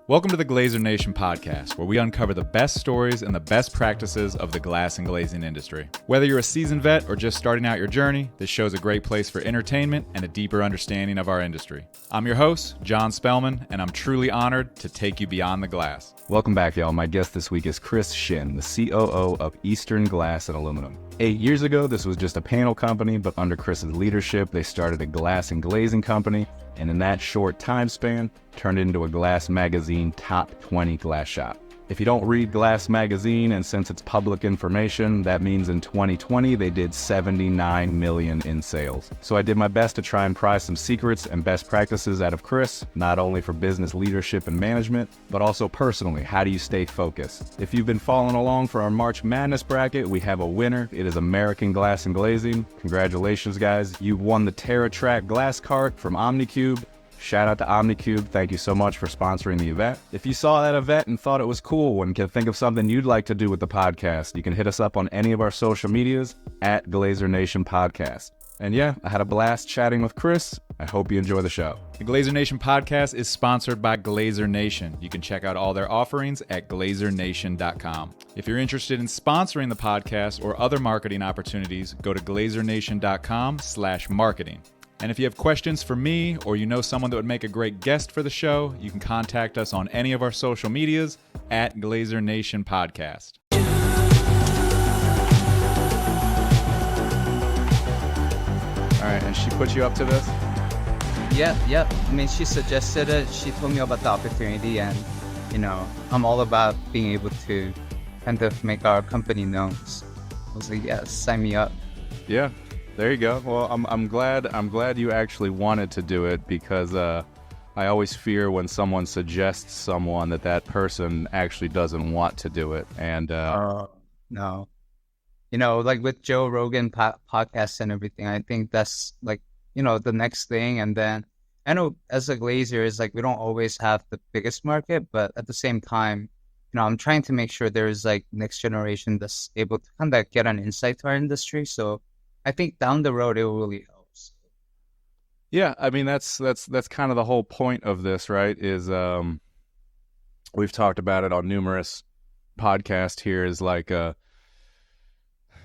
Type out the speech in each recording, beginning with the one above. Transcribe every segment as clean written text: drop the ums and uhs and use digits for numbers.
Welcome to the Glazier Nation podcast, where we uncover the best stories and the best practices of the glass and glazing industry. Whether you're a seasoned vet or just starting out your journey, this show's a great place for entertainment and a deeper understanding of our industry. I'm your host, John Spellman, and I'm truly honored to take you beyond the glass. Welcome back, y'all. My guest this week is Chris Shin, the COO of Eastern Glass and Aluminum. 8 years ago, this was just a panel company, but under Chris's leadership, they started a glass and glazing company, and in that short time span, turned it into a Glass Magazine Top 20 glass shop. If you don't read Glass Magazine, and since it's public information, that means in 2020, they did $79 million in sales. So I did my best to try and pry some secrets and best practices out of Chris, not only for business leadership and management, but also personally. How do you stay focused? If you've been following along for our March Madness bracket, we have a winner. It is American Glass and Glazing. Congratulations, guys. You won the Terra Track Glass Cart from Omnicube. Shout out to Omnicube. Thank you so much for sponsoring the event. If you saw that event and thought it was cool and can think of something you'd like to do with the podcast, you can hit us up on any of our social medias at Glazier Nation Podcast. And yeah, I had a blast chatting with Chris. I hope you enjoy the show. The Glazier Nation podcast is sponsored by Glazier Nation. You can check out all their offerings at glaziernation.com. If you're interested in sponsoring the podcast or other marketing opportunities, go to glaziernation.com/marketing. And if you have questions for me or you know someone that would make a great guest for the show, you can contact us on any of our social medias at Glazier Nation Podcast. All right, and she put you up to this? Yep. I mean, she suggested it. She told me about the opportunity, and, I'm all about being able to kind of make our company known. So I was like, yes, sign me up. Yeah. There you go. Well, I'm glad you actually wanted to do it, because I always fear when someone suggests someone that person actually doesn't want to do it. And no, like with Joe Rogan podcast and everything, I think that's like, the next thing. And then I know as a glazier, is like we don't always have the biggest market, but at the same time, I'm trying to make sure there's like next generation that's able to kind of get an insight to our industry. So I think down the road, it really helps. Yeah, I mean, that's kind of the whole point of this, right? Is we've talked about it on numerous podcasts here, is like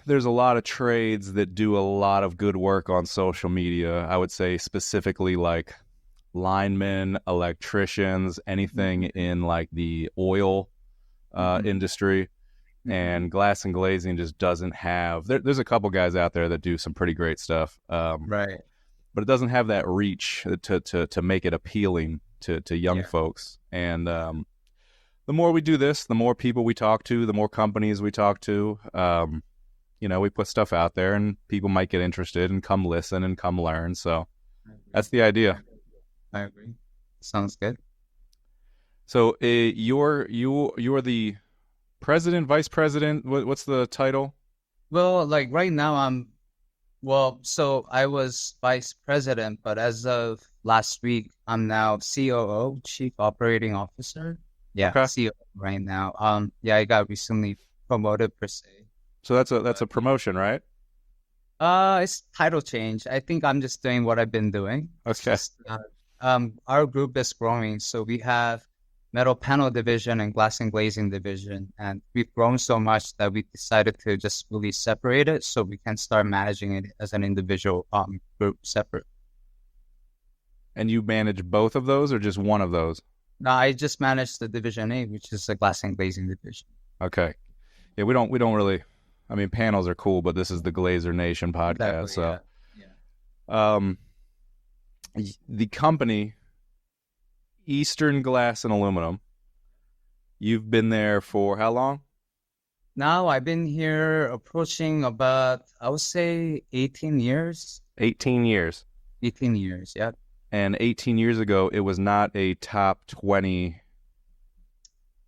there's a lot of trades that do a lot of good work on social media. I would say specifically like linemen, electricians, anything in like the oil industry. And glass and glazing just doesn't have. There's a couple guys out there that do some pretty great stuff, right? But it doesn't have that reach to make it appealing to young folks. And the more we do this, the more people we talk to, the more companies we talk to. We put stuff out there, and people might get interested and come listen and come learn. So that's the idea. I agree. Sounds good. So you're the president, vice president, what's the title? Well, like right now so I was vice president, but as of last week, I'm now COO, Chief Operating Officer. Yeah, okay. COO right now. I got recently promoted per se. So that's a promotion, right? It's title change. I think I'm just doing what I've been doing. Okay. Our group is growing, so we have metal panel division and glass and glazing division. And we've grown so much that we decided to just really separate it so we can start managing it as an individual group separate. And you manage both of those or just one of those? No, I just manage the division A, which is the glass and glazing division. Okay. Yeah, we don't really, I mean, panels are cool, but this is the Glazier Nation podcast. Exactly, so the company Eastern Glass and Aluminum. You've been there for how long? Now I've been here approaching about, I would say 18 years. 18 years. 18 years, yeah. And 18 years ago, it was not a top 20.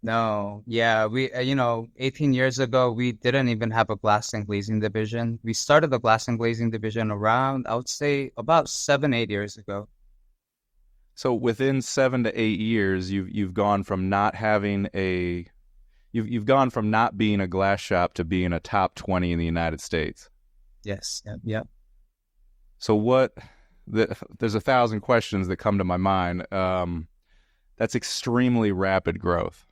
No, yeah, we, 18 years ago, we didn't even have a glass and glazing division. We started the glass and glazing division around, I would say about 7-8 years ago. So within 7 to 8 years, you've gone from not having you've gone from not being a glass shop to being a top 20 in the United States. Yes. Yeah. So there's 1,000 questions that come to my mind. That's extremely rapid growth.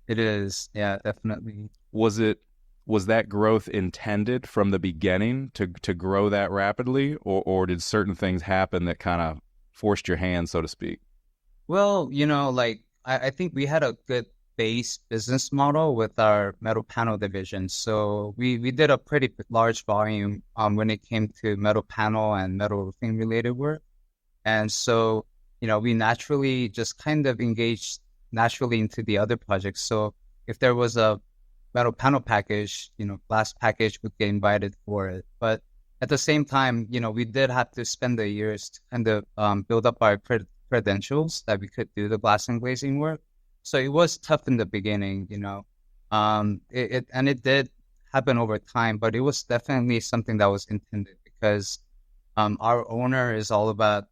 It is, yeah, definitely. Was that growth intended from the beginning to grow that rapidly, or did certain things happen that kind of forced your hand, so to speak? Well, like I think we had a good base business model with our metal panel division. So we did a pretty large volume when it came to metal panel and metal roofing related work. And so, we naturally just kind of engaged naturally into the other projects. So if there was a metal panel package, glass package would get invited for it. But at the same time, we did have to spend the years to kind of build up our credentials that we could do the glass and glazing work. So it was tough in the beginning, it did happen over time, but it was definitely something that was intended because our owner is all about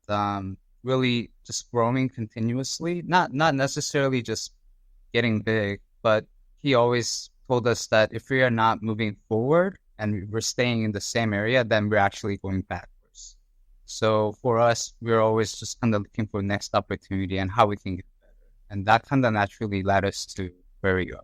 really just growing continuously, not necessarily just getting big, but he always told us that if we are not moving forward and we're staying in the same area, then we're actually going backwards. So for us, we're always just kind of looking for next opportunity and how we can get better. And that kind of naturally led us to where we are.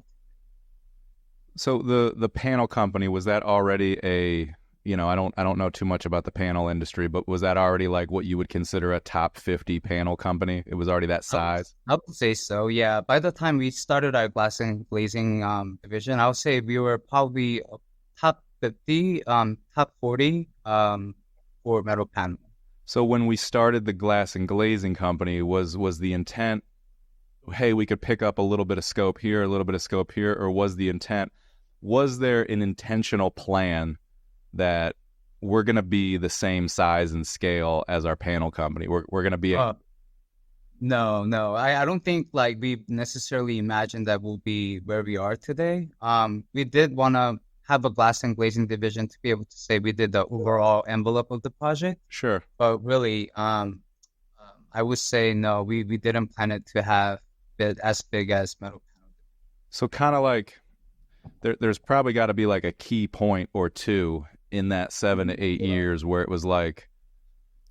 So the panel company, was that already I don't know too much about the panel industry, but was that already like what you would consider a top 50 panel company? It was already that size? I would say so, yeah. By the time we started our glass and glazing division, I would say we were probably top 50, top 40 for metal panel. So when we started the glass and glazing company, was the intent, hey, we could pick up a little bit of scope here, a little bit of scope here, or was there an intentional plan that we're going to be the same size and scale as our panel company? We're going to be No. I don't think like we necessarily imagined that we'll be where we are today. We did want to have a glass and glazing division to be able to say we did the overall envelope of the project. Sure. But really, I would say no, we didn't plan it to have it as big as metal panel. So kind of like there's probably got to be like a key point or two in that 7 to 8 years where it was like,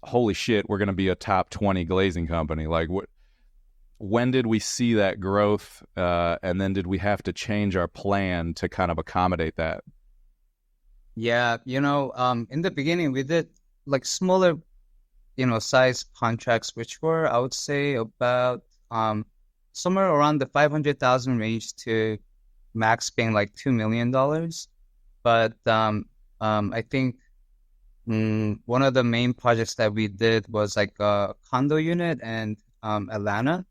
holy shit, we're going to be a top 20 glazing company. Like, when did we see that growth? And then did we have to change our plan to kind of accommodate that? Yeah, in the beginning, we did like smaller, size contracts, which were, I would say, about somewhere around the 500,000 range to max being like $2 million. But I think one of the main projects that we did was like a condo unit in Atlanta.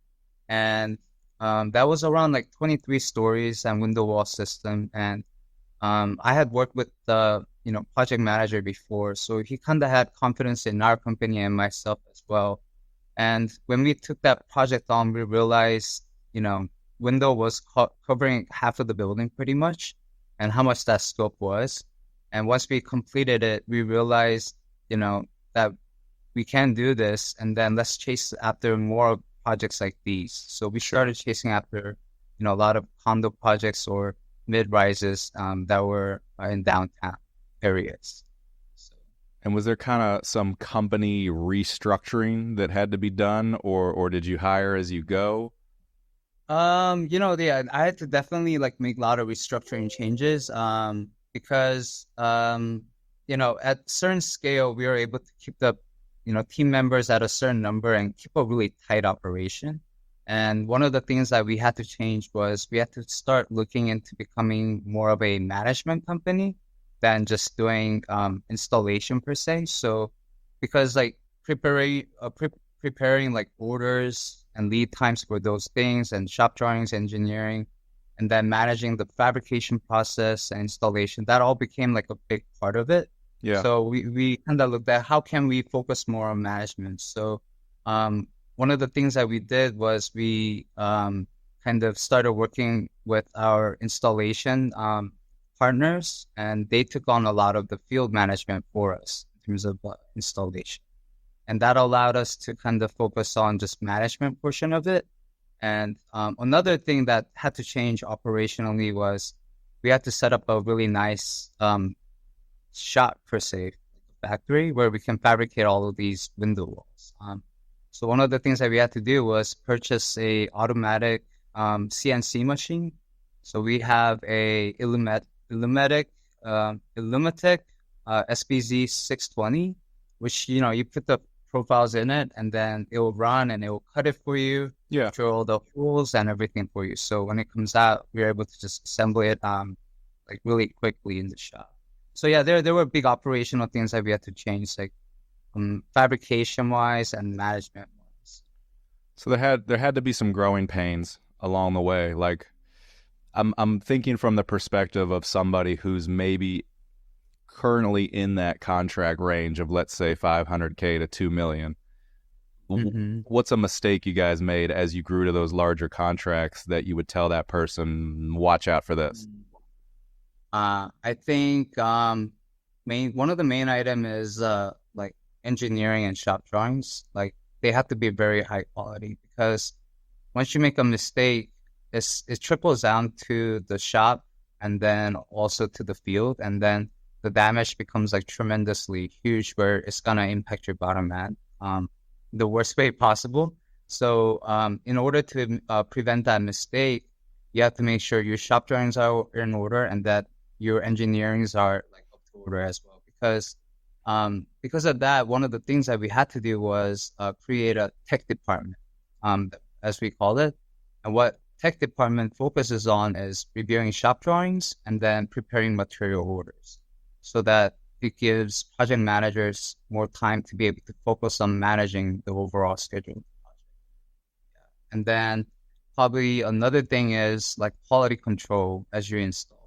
And that was around like 23 stories and window wall system. And I had worked with the project manager before, so he kind of had confidence in our company and myself as well. And when we took that project on, we realized, window was covering half of the building pretty much, and how much that scope was. And once we completed it, we realized, that we can do this, and then let's chase after more projects like these. So we started chasing after, a lot of condo projects or mid-rises that were in downtown areas. And was there kind of some company restructuring that had to be done, or did you hire as you go? Yeah, I had to definitely like make a lot of restructuring changes. Because at certain scale, we were able to keep the, team members at a certain number and keep a really tight operation. And one of the things that we had to change was we had to start looking into becoming more of a management company than just doing installation per se. So because like preparing like orders and lead times for those things and shop drawings, engineering, and then managing the fabrication process and installation, that all became like a big part of it. Yeah. So we kind of looked at how can we focus more on management. So one of the things that we did was we kind of started working with our installation partners, and they took on a lot of the field management for us in terms of installation. And that allowed us to kind of focus on just management portion of it. And another thing that had to change operationally was we had to set up a really nice shop per se, factory where we can fabricate all of these window walls. So one of the things that we had to do was purchase a automatic CNC machine. So we have a Illumatec SPZ 620, which, you put the profiles in it and then it will run and it will cut it for you, Yeah. drill the holes and everything for you. So when it comes out, we're able to just assemble it like really quickly in the shop. So yeah, there were big operational things that we had to change, like fabrication wise and management wise. So there had to be some growing pains along the way. Like I'm thinking from the perspective of somebody who's maybe currently in that contract range of, let's say, 500K to 2 million. What's a mistake you guys made as you grew to those larger contracts that you would tell that person, watch out for this? I think one of the main item is like engineering and shop drawings. Like they have to be very high quality, because once you make a mistake, it trickles down to the shop and then also to the field, and then the damage becomes like tremendously huge, where it's gonna impact your bottom line the worst way possible. So in order to prevent that mistake, you have to make sure your shop drawings are in order and that your engineerings are like up to order as well. Because of that, one of the things that we had to do was create a tech department, as we call it. And what tech department focuses on is reviewing shop drawings and then preparing material orders, so that it gives project managers more time to be able to focus on managing the overall schedule of the project. And then probably another thing is like quality control as you install.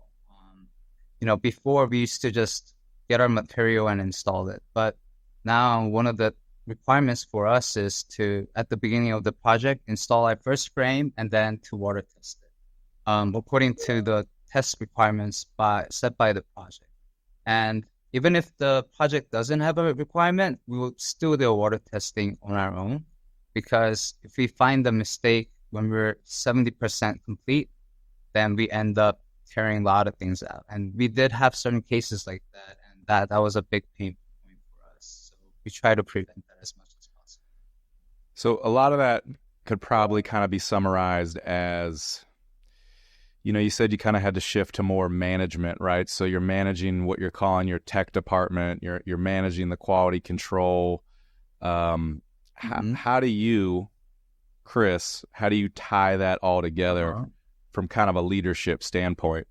Before we used to just get our material and install it, but now one of the requirements for us is to, at the beginning of the project, install our first frame and then to water test it, according to the test requirements set by the project. And even if the project doesn't have a requirement, we will still do water testing on our own, because if we find the mistake when we're 70% complete, then we end up tearing a lot of things out. And we did have certain cases like that, and that was a big pain point for us. So we try to prevent that as much as possible. So a lot of that could probably kind of be summarized as, you said you kind of had to shift to more management, right? So you're managing what you're calling your tech department. You're managing the quality control. How do you, Chris, tie that all together from kind of a leadership standpoint?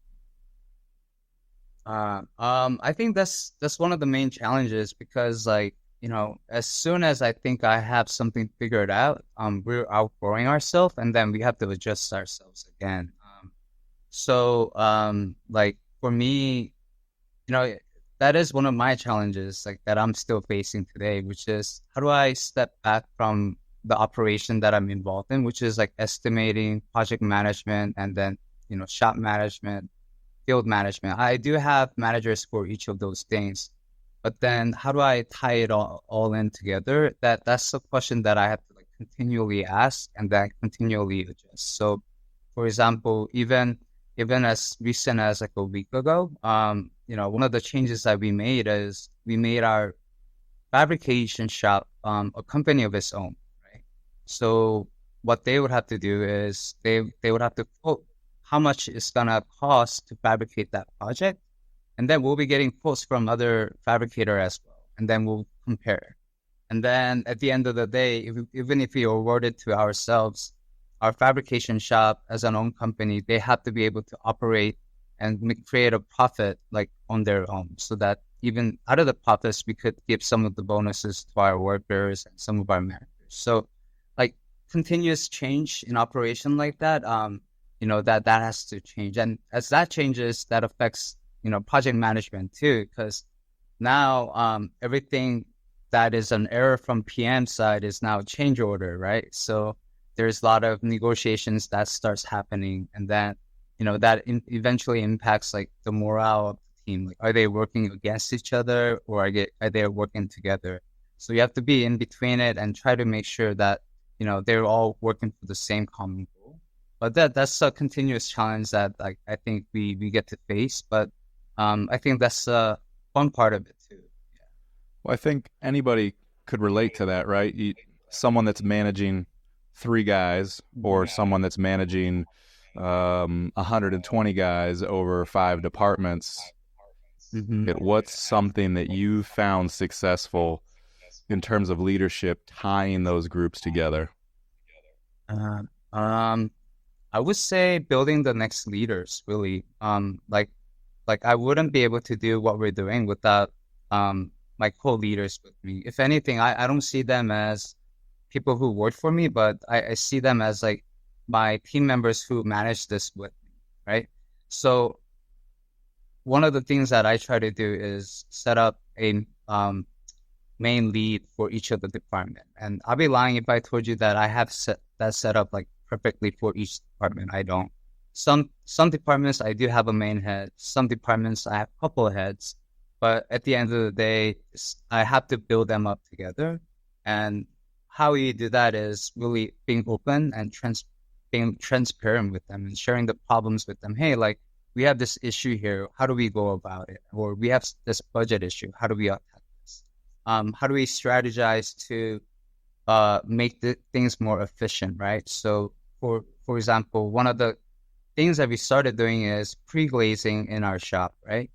I think that's one of the main challenges, because as soon as I think I have something figured out, we're outgrowing ourselves, and then we have to adjust ourselves again. So for me, that is one of my challenges, like that I'm still facing today, which is how do I step back from the operation that I'm involved in, which is like estimating, project management, and then, shop management, field management. I do have managers for each of those things, but then how do I tie it all in together? That's a question that I have to like continually ask and then continually adjust. So for example, even as recent as like a week ago, one of the changes that we made is we made our fabrication shop a company of its own, right? So what they would have to do is they would have to quote how much it's gonna cost to fabricate that project, and then we'll be getting quotes from other fabricator as well, and then we'll compare. And then at the end of the day, even if we award it to ourselves, our fabrication shop as an own company, they have to be able to operate and create a profit like on their own, so that even out of the profits, we could give some of the bonuses to our workers and some of our managers. So like continuous change in operation like that, that has to change. And as that changes, that affects, project management too, because now everything that is an error from PM side is now change order, right? So there's a lot of negotiations that starts happening, and then, that eventually impacts like the morale of the team. Like, are they working against each other, or are they working together? So you have to be in between it and try to make sure that, they're all working for the same common goal. But that's a continuous challenge that like I think we get to face. But I think that's a fun part of it too. Yeah. Well, I think anybody could relate to that, right? someone that's managing 3 guys or someone that's managing 120 guys over 5 departments, what's something that you found successful in terms of leadership tying those groups together? Uh, um, I would say building the next leaders, really. Like I wouldn't be able to do what we're doing without my co-leaders with me. If anything, I don't see them as people who work for me, but I see them as like my team members who manage this with me, right? So one of the things that I try to do is set up a main lead for each of the department. And I'll be lying if I told you that I have set up like perfectly for each department. I don't. Some departments I do have a main head. Some departments I have a couple of heads. But at the end of the day, I have to build them up together. And how you do that is really being open and being transparent with them and sharing the problems with them. Hey, like we have this issue here. How do we go about it? Or we have this budget issue. How do we attack this? How do we strategize to make the things more efficient, right? So for example, one of the things that we started doing is pre-glazing in our shop, right?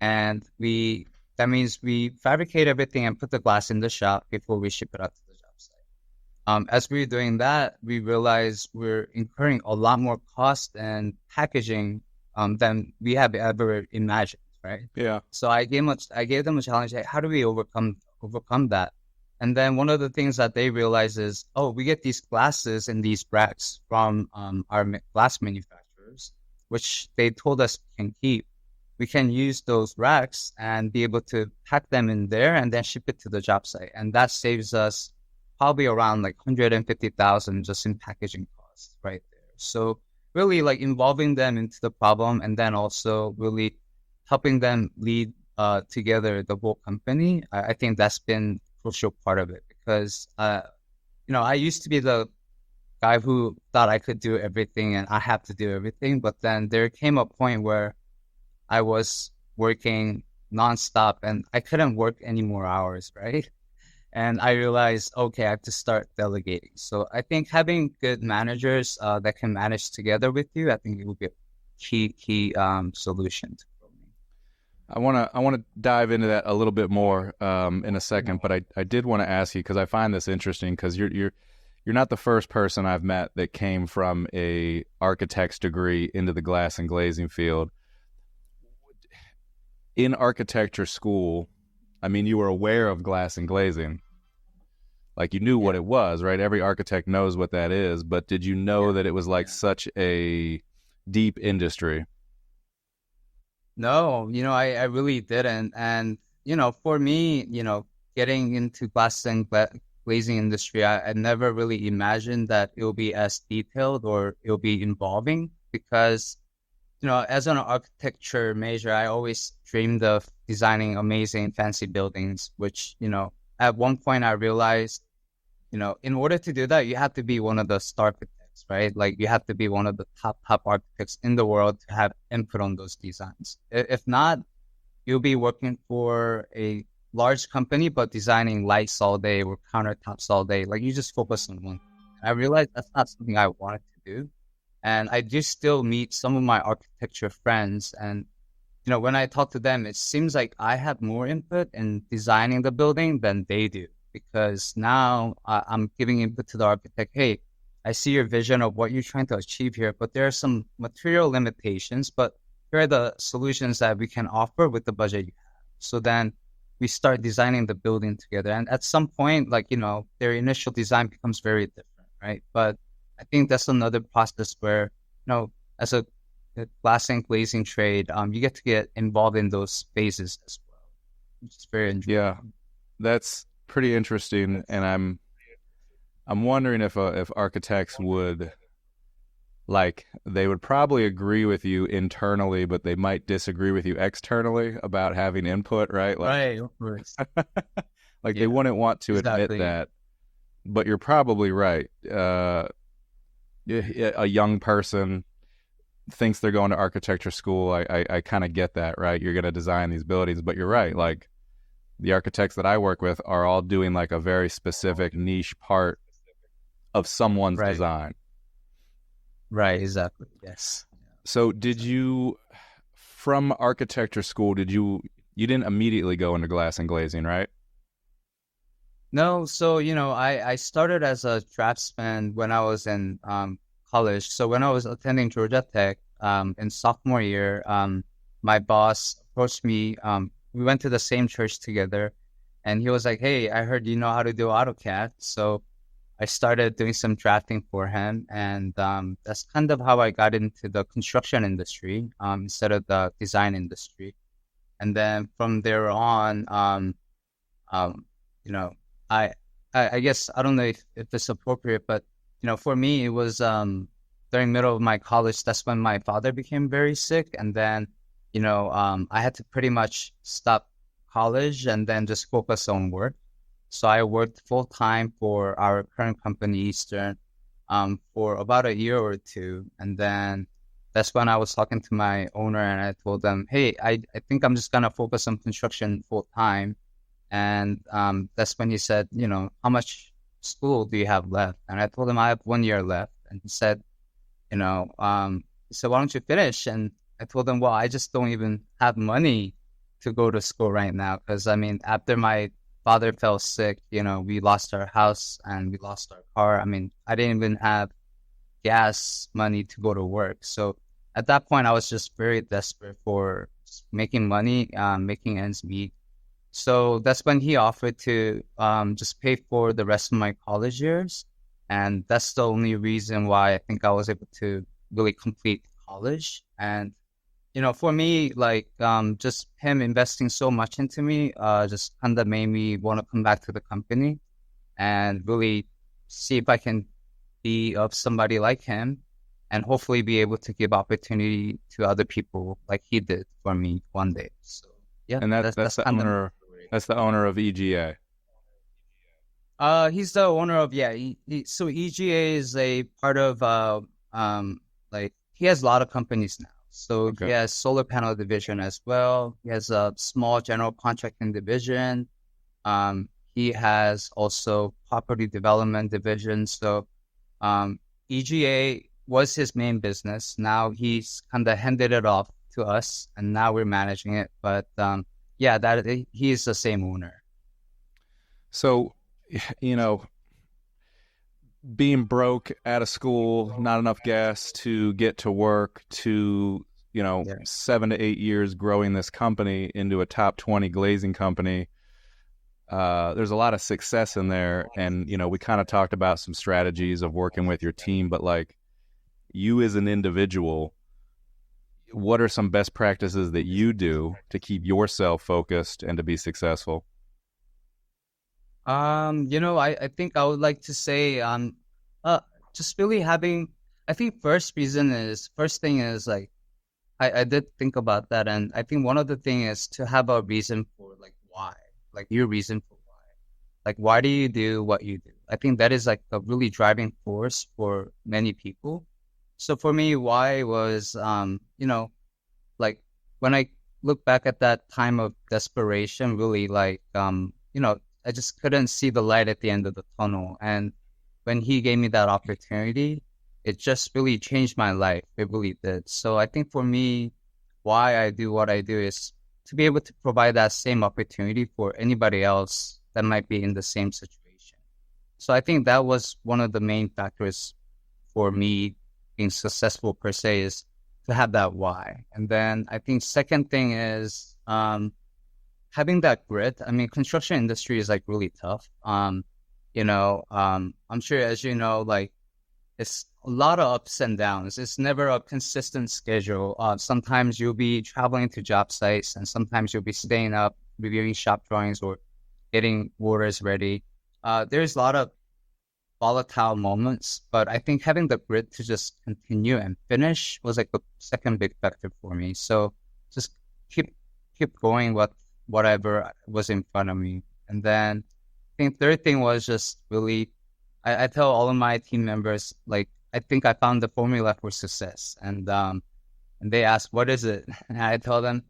And that means we fabricate everything and put the glass in the shop before we ship it out to the job site. As we're doing that, we realize we're incurring a lot more cost and packaging than we have ever imagined, right? Yeah. So I gave them a challenge. Like, how do we overcome that? And then one of the things that they realize is, oh, we get these glasses in these racks from our glass manufacturers, which they told us can keep. We can use those racks and be able to pack them in there and then ship it to the job site. And that saves us probably around like 150,000 just in packaging costs right there. So really like involving them into the problem and then also really helping them lead together the whole company. I think that's been crucial part of it because, I used to be the guy who thought I could do everything and I have to do everything. But then there came a point where I was working nonstop and I couldn't work any more hours, right? And I realized, okay, I have to start delegating. So I think having good managers that can manage together with you, I think it will be a key solution to me. I want to dive into that a little bit more in a second, but I did want to ask you because I find this interesting because you're not the first person I've met that came from a architect's degree into the glass and glazing field. In architecture school, I mean, you were aware of glass and glazing. Like you knew what it was, right? Every architect knows what that is, but did you know that it was like such a deep industry? No, I really didn't. And, for me, getting into glass and glazing industry, I never really imagined that it will be as detailed or it will be involving because as an architecture major, I always dreamed of designing amazing, fancy buildings, which, at one point I realized, in order to do that, you have to be one of the star architects, right? Like you have to be one of the top architects in the world to have input on those designs. If not, you'll be working for a large company, but designing lights all day or countertops all day. Like you just focus on one. I realized that's not something I wanted to do. And I do still meet some of my architecture friends. And, when I talk to them, it seems like I have more input in designing the building than they do. Because now I'm giving input to the architect. Hey, I see your vision of what you're trying to achieve here, but there are some material limitations, but here are the solutions that we can offer with the budget you have. So then we start designing the building together. And at some point, their initial design becomes very different, right? But I think that's another process where, as a glass and glazing trade, you get to get involved in those phases as well, which is very interesting. Yeah, that's pretty interesting. And I'm wondering if architects would, they would probably agree with you internally, but they might disagree with you externally about having input, right? Right, of course. They wouldn't want to admit that, but you're probably right. A young person thinks they're going to architecture school. I kind of get that, right? You're going to design these buildings, but you're right. the architects that I work with are all doing like a very specific niche part of someone's Right. design. Right. Exactly. Yes. So from architecture school, you didn't immediately go into glass and glazing, right? No. So, I started as a draftsman when I was in college. So when I was attending Georgia Tech in sophomore year, my boss approached me. We went to the same church together, and he was like, "Hey, I heard you know how to do AutoCAD." So I started doing some drafting for him, and that's kind of how I got into the construction industry instead of the design industry. And then from there on, um, you know, I, I guess I don't know if it's appropriate, but for me, it was during middle of my college. That's when my father became very sick, and then I had to pretty much stop college and then just focus on work. So I worked full time for our current company, Eastern, for about a year or two. And then that's when I was talking to my owner and I told them, hey, I think I'm just going to focus on construction full time. And that's when he said, how much school do you have left? And I told him I have 1 year left. And he said, why don't you finish? And I told him, well, I just don't even have money to go to school right now. Because, I mean, after my father fell sick, we lost our house and we lost our car. I mean, I didn't even have gas money to go to work. So at that point, I was just very desperate for making money, making ends meet. So that's when he offered to just pay for the rest of my college years. And that's the only reason why I think I was able to really complete college. And for me, like just him investing so much into me, just kind of made me want to come back to the company and really see if I can be of somebody like him and hopefully be able to give opportunity to other people like he did for me one day. So yeah, And that's the owner. That's the owner of EGA. He's the owner of so EGA is a part of like he has a lot of companies now. So Okay. He has solar panel division as well. He has a small general contracting division. He has also property development division. So EGA was his main business. Now he's kind of handed it off to us, and now we're managing it. But he is the same owner. So, being broke out of school, not enough gas to get to work, to 7 to 8 years growing this company into a top 20 glazing company. There's a lot of success in there, and we kind of talked about some strategies of working with your team, but like you as an individual, what are some best practices that you do to keep yourself focused and to be successful? I think I would like to say, just really having, I think first thing is like, I did think about that. And I think one of the thing is to have a reason for like why, like your reason for why, like, why do you do what you do? I think that is like a really driving force for many people. So for me, why was, like when I look back at that time of desperation, really like, I just couldn't see the light at the end of the tunnel. And when he gave me that opportunity, it just really changed my life. It really did. So I think for me, why I do what I do is to be able to provide that same opportunity for anybody else that might be in the same situation. So I think that was one of the main factors for me being successful per se, is to have that why. And then I think second thing is, having that grit. I mean, construction industry is like really tough. I'm sure, as you know, like it's a lot of ups and downs. It's never a consistent schedule. Sometimes you'll be traveling to job sites, and sometimes you'll be staying up, reviewing shop drawings or getting orders ready. There's a lot of volatile moments, but I think having the grit to just continue and finish was like the second big factor for me. So just keep going with whatever was in front of me. And then I think third thing was just really, I tell all of my team members, like, I think I found the formula for success. And they ask, what is it? And I tell them,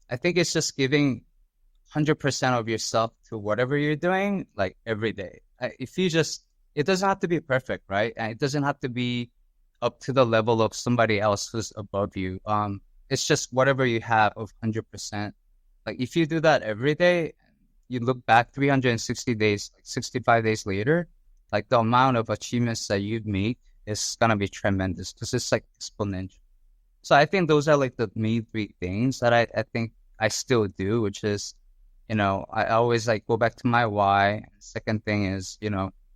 I think it's just giving 100% of yourself to whatever you're doing, like every day. If you just, it doesn't have to be perfect, right? And it doesn't have to be up to the level of somebody else who's above you. It's just whatever you have of 100%. Like if you do that every day, you look back 360 days, like 65 days later, like the amount of achievements that you make is gonna be tremendous because it's like exponential. So I think those are like the main three things that I think I still do, which is, I always like go back to my why. Second thing is,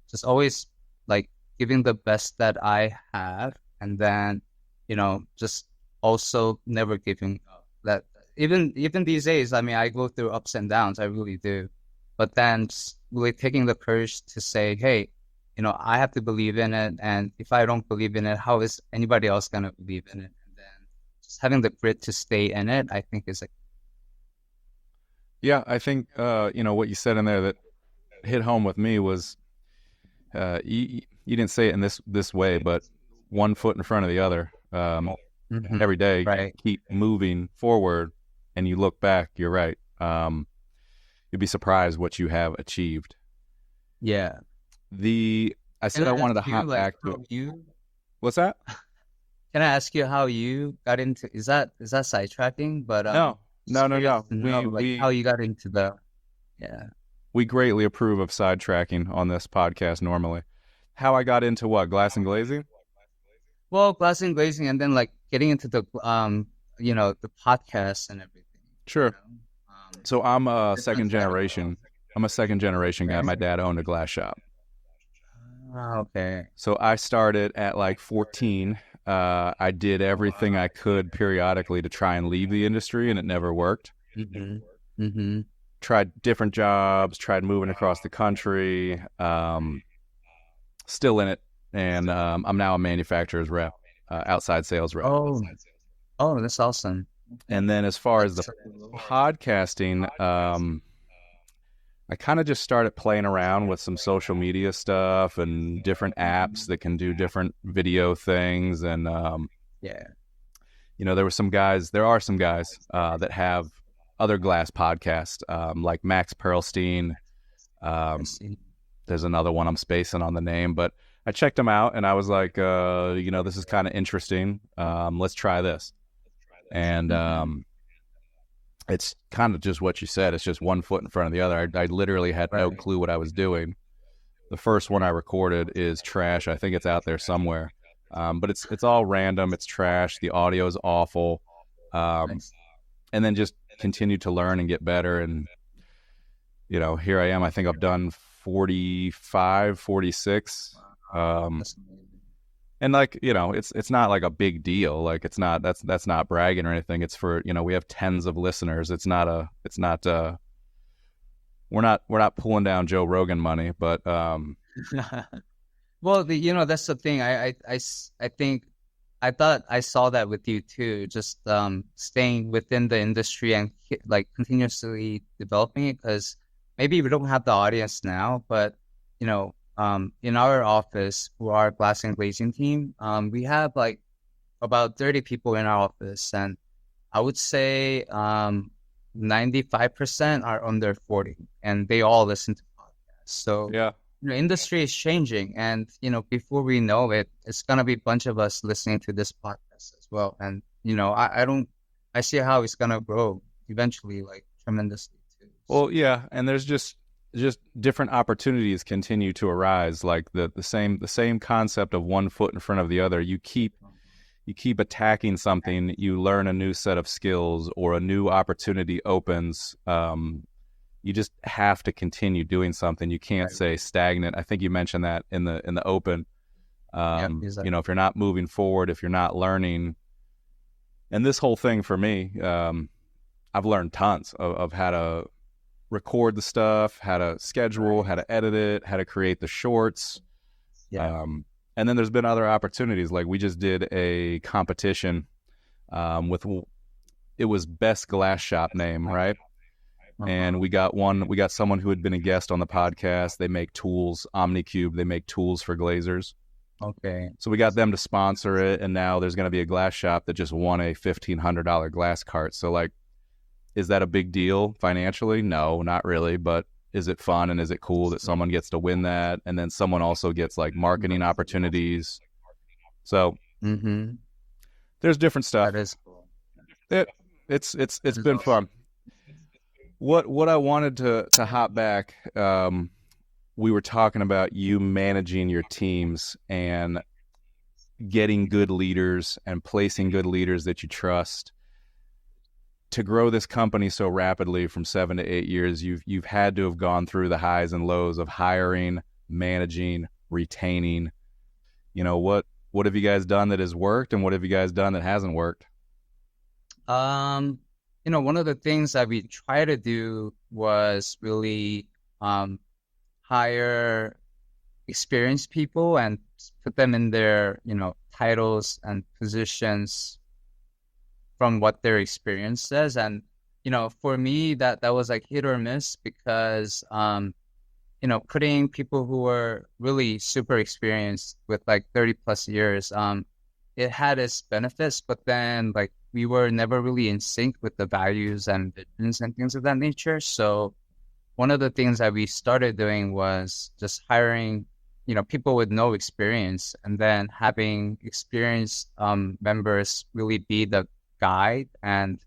just always like giving the best that I have, and then, just also never giving up. That even these days, I mean, I go through ups and downs, I really do. But then just really taking the courage to say, hey, I have to believe in it, and if I don't believe in it, how is anybody else gonna believe in it? And then just having the grit to stay in it, I think is like. Yeah, I think what you said in there that hit home with me was you didn't say it in this way, but one foot in front of the other. Every day, Right. keep moving forward, and you look back. You're right. You'd be surprised what you have achieved. Yeah. I said I wanted to hop back to What's that? Can I ask you how you got into? Is that sidetracking? But No. How you got into We greatly approve of sidetracking on this podcast normally. How I got into what? Glass and glazing? Well, glass and glazing, and then like getting into the the podcast and everything. Sure. So I'm a second side of generation. I'm a second generation guy. My dad owned a glass shop. Okay. So I started at like 14. I did everything I could periodically to try and leave the industry, and it never worked. Tried different jobs, tried moving across the country, still in it. And I'm now a manufacturer's rep, outside sales rep. Oh, that's awesome. And then as far as the podcasting, I kind of just started playing around with some social media stuff and different apps that can do different video things. And, there are some guys that have other glass podcasts, like Max Perlstein. There's another one I'm spacing on the name, but I checked them out and I was like, this is kind of interesting. Let's try this. And it's kind of just what you said. It's just one foot in front of the other. I literally had no clue what I was doing. The first one I recorded is trash. I think it's out there somewhere. But it's all random. It's trash. The audio is awful. And then just continue to learn and get better. And, here I am. I think I've done 45, 46. And like, it's not like a big deal. Like that's not bragging or anything. It's for, we have tens of listeners. We're not pulling down Joe Rogan money, but, well, that's the thing. I think I thought I saw that with you too, just, staying within the industry and like continuously developing it. Cause maybe we don't have the audience now, but in our office, who are glass and glazing team, we have like about 30 people in our office, and I would say 95% are under 40, and they all listen to podcasts. So yeah, the industry is changing, and before we know it, it's gonna be a bunch of us listening to this podcast as well. And I see how it's gonna grow eventually, like tremendously too. Well, yeah, and there's just different opportunities continue to arise, like the same concept of one foot in front of the other. You keep attacking something, you learn a new set of skills, or a new opportunity opens. You just have to continue doing something. You can't say stagnant. I think you mentioned that in the open. Exactly. If you're not moving forward, if you're not learning, and this whole thing for me, I've learned tons of how to record the stuff, how to schedule, how to edit it, how to create the shorts. And then there's been other opportunities. Like we just did a competition it was best glass shop name, right? And we got someone who had been a guest on the podcast. They make tools, OmniCube. They make tools for glazers. Okay. So we got them to sponsor it, and now there's going to be a glass shop that just won a $1,500 glass cart. So like, is that a big deal financially? No, not really. But is it fun and is it cool that someone gets to win that, and then someone also gets like marketing opportunities? So Mm-hmm. there's different stuff. That is cool. It it's been fun. What I wanted to hop back, we were talking about you managing your teams and getting good leaders and placing good leaders that you trust. To grow this company so rapidly from 7 to 8 years, you've had to have gone through the highs and lows of hiring, managing, retaining. What have you guys done that has worked, and what have you guys done that hasn't worked? One of the things that we try to do was really hire experienced people and put them in their, titles and positions from what their experience says. And, for me, that was like hit or miss because, putting people who were really super experienced with like 30 plus years, it had its benefits, but then like we were never really in sync with the values and visions and things of that nature. So one of the things that we started doing was just hiring, people with no experience, and then having experienced members really be the guide and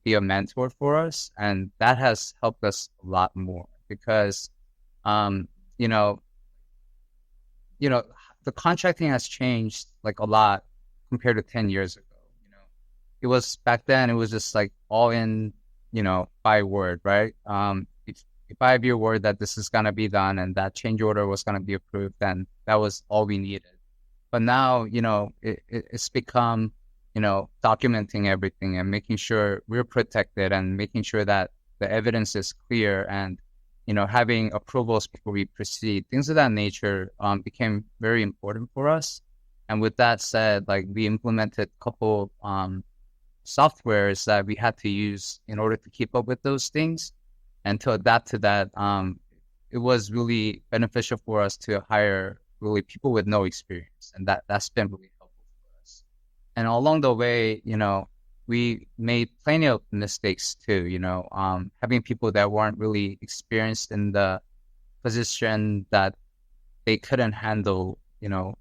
be a mentor for us. And that has helped us a lot more because, you know, the contracting has changed like a lot compared to 10 years ago. It was back then, it was just like all in, by word, right? If I have your word that this is going to be done and that change order was going to be approved, then that was all we needed. But now, it's become, documenting everything and making sure we're protected and making sure that the evidence is clear and, having approvals before we proceed. Things of that nature became very important for us. And with that said, like we implemented a couple softwares that we had to use in order to keep up with those things. And to adapt to that, it was really beneficial for us to hire really people with no experience. And that's been really helpful for us. And along the way, we made plenty of mistakes too, having people that weren't really experienced in the position that they couldn't handle,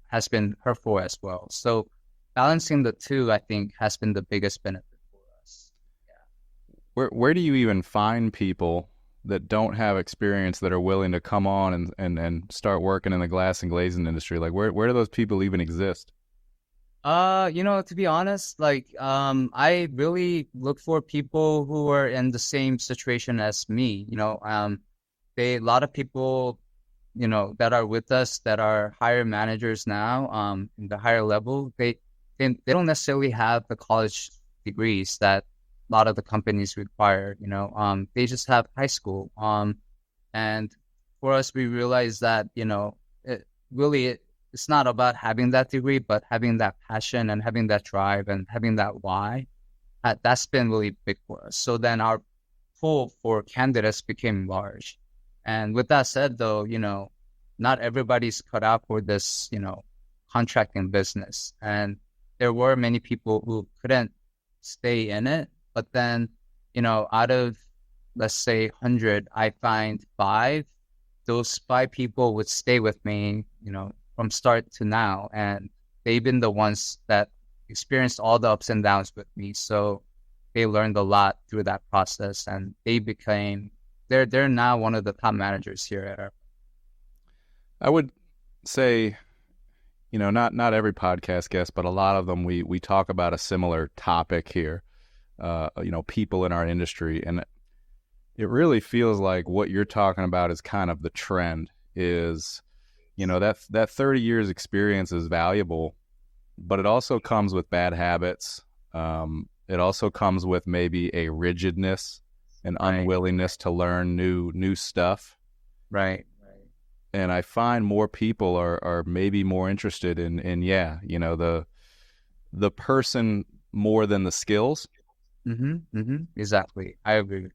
has been hurtful as well. So balancing the two, I think, has been the biggest benefit for us. Yeah. Where do you even find people that don't have experience that are willing to come on and start working in the glass and glazing industry? Like where do those people even exist? To be honest, like I really look for people who are in the same situation as me. A lot of people, that are with us that are higher managers now, in the higher level, they don't necessarily have the college degrees that a lot of the companies require, they just have high school. And for us, we realize that, it's not about having that degree, but having that passion and having that drive and having that why. That's been really big for us. So then our pool for candidates became large. And with that said, though, not everybody's cut out for this, contracting business. And there were many people who couldn't stay in it. But then, out of, let's say, 100, I find 5. Those 5 people would stay with me, from start to now. And they've been the ones that experienced all the ups and downs with me. So they learned a lot through that process. And they're now one of the top managers here at our. I would say, not every podcast guest, but a lot of them, we talk about a similar topic here. People in our industry, and it really feels like what you're talking about is kind of the trend. Is that 30 years experience is valuable, but it also comes with bad habits. It also comes with maybe a rigidness, an unwillingness to learn new stuff. Right. And I find more people are maybe more interested in the person more than the skills. Exactly. I agree.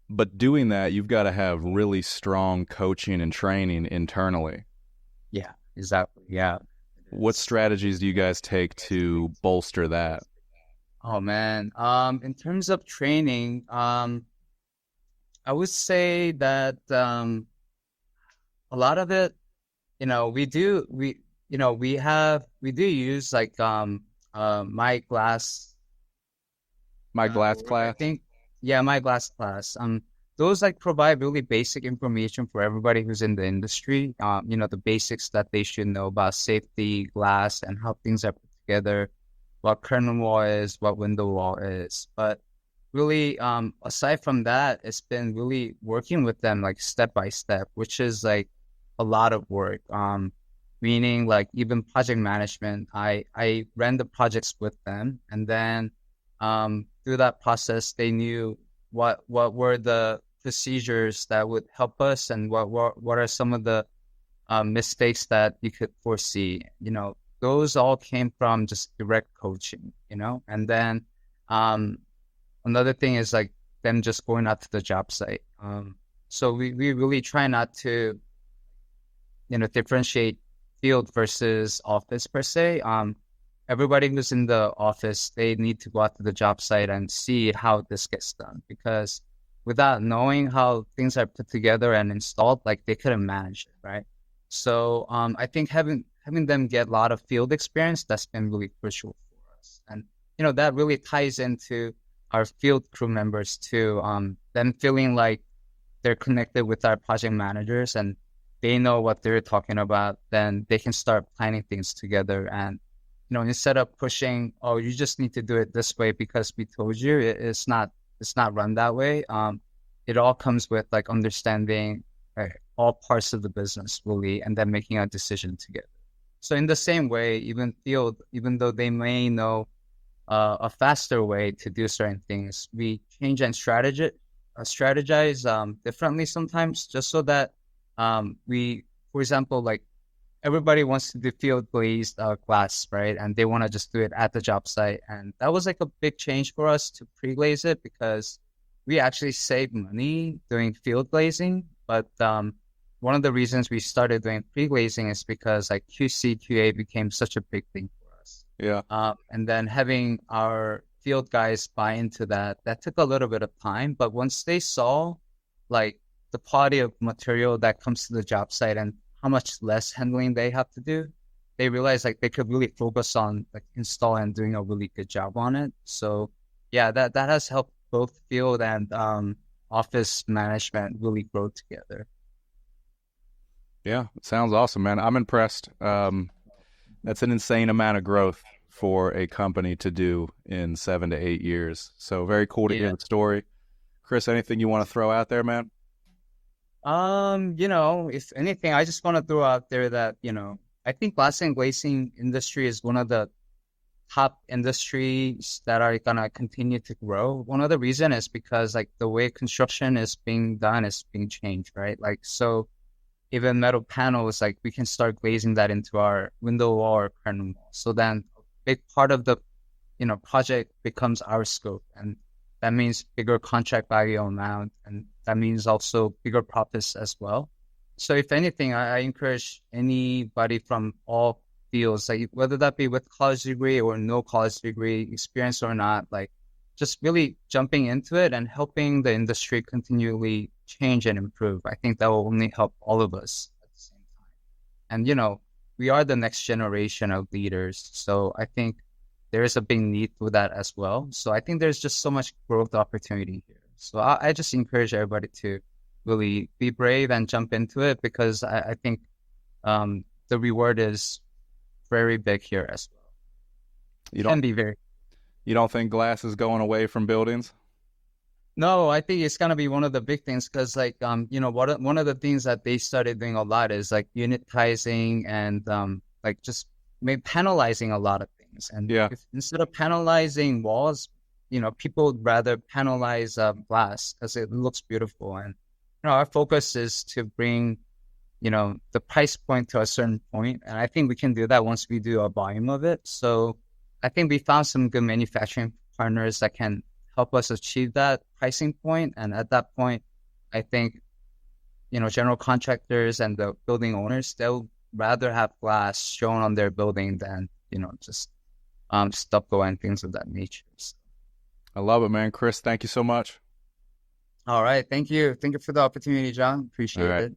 But doing that, you've got to have really strong coaching and training internally. Yeah, exactly. Yeah. What strategies do you guys take to bolster that? Oh man. In terms of training, I would say that a lot of it, we do use like my glass My glass I class. think, yeah, my glass class. Those like provide really basic information for everybody who's in the industry. The basics that they should know about safety, glass, and how things are put together, what curtain wall is, what window wall is. But really, aside from that, it's been really working with them like step by step, which is like a lot of work. Meaning like even project management, I ran the projects with them, and then through that process, they knew what were the procedures that would help us, and what are some of the mistakes that you could foresee. Those all came from just direct coaching. And then another thing is like them just going out to the job site. So we really try not to differentiate field versus office per se. Everybody who's in the office, they need to go out to the job site and see how this gets done, because without knowing how things are put together and installed, like they couldn't manage it, right? So I think having them get a lot of field experience, that's been really crucial for us. And that really ties into our field crew members too. Them feeling like they're connected with our project managers and they know what they're talking about, then they can start planning things together. And instead of pushing, oh, you just need to do it this way because we told you, it's not run that way. It all comes with like understanding all parts of the business really, and then making a decision together. So in the same way, even though they may know a faster way to do certain things, we change and strategize differently sometimes, just so that for example, like everybody wants to do field glazed glass, right? And they want to just do it at the job site. And that was like a big change for us to pre-glaze it, because we actually save money doing field glazing. But one of the reasons we started doing pre-glazing is because like QC, QA became such a big thing for us. Yeah. And then having our field guys buy into that took a little bit of time. But once they saw like the quality of material that comes to the job site and how much less handling they have to do, they realized like they could really focus on like install and doing a really good job on it. So yeah, that has helped both field and office management really grow together. Yeah, it sounds awesome, man. I'm impressed. That's an insane amount of growth for a company to do in 7 to 8 years. So very cool to hear the story. Chris, anything you want to throw out there, man? If anything, I just want to throw out there that, I think glass and glazing industry is one of the top industries that are gonna continue to grow. One of the reason is because like the way construction is being done is being changed, right? Like, so even metal panels, like we can start glazing that into our window wall or curtain wall. So then a big part of the, project becomes our scope, and that means bigger contract value amount, and that means also bigger profits as well. So if anything, I encourage anybody from all fields, like whether that be with college degree or no college degree, experience or not, like just really jumping into it and helping the industry continually change and improve. I think that will only help all of us at the same time. And, we are the next generation of leaders. So I think there is a big need for that as well. So I think there's just so much growth opportunity here. So I just encourage everybody to really be brave and jump into it, because I think the reward is very big here as well. You don't think glass is going away from buildings? No, I think it's gonna be one of the big things, because like one of the things that they started doing a lot is like unitizing and like just maybe panelizing a lot of things. And instead of panelizing walls, people would rather panelize glass because it looks beautiful. And our focus is to bring the price point to a certain point, and I think we can do that once we do a volume of it. So I think we found some good manufacturing partners that can help us achieve that pricing point. And at that point, I think general contractors and the building owners, they'll rather have glass shown on their building than just stucco and things of that nature. So, I love it, man. Chris, thank you so much. all right, thank you for the opportunity, John. Appreciate All right. it.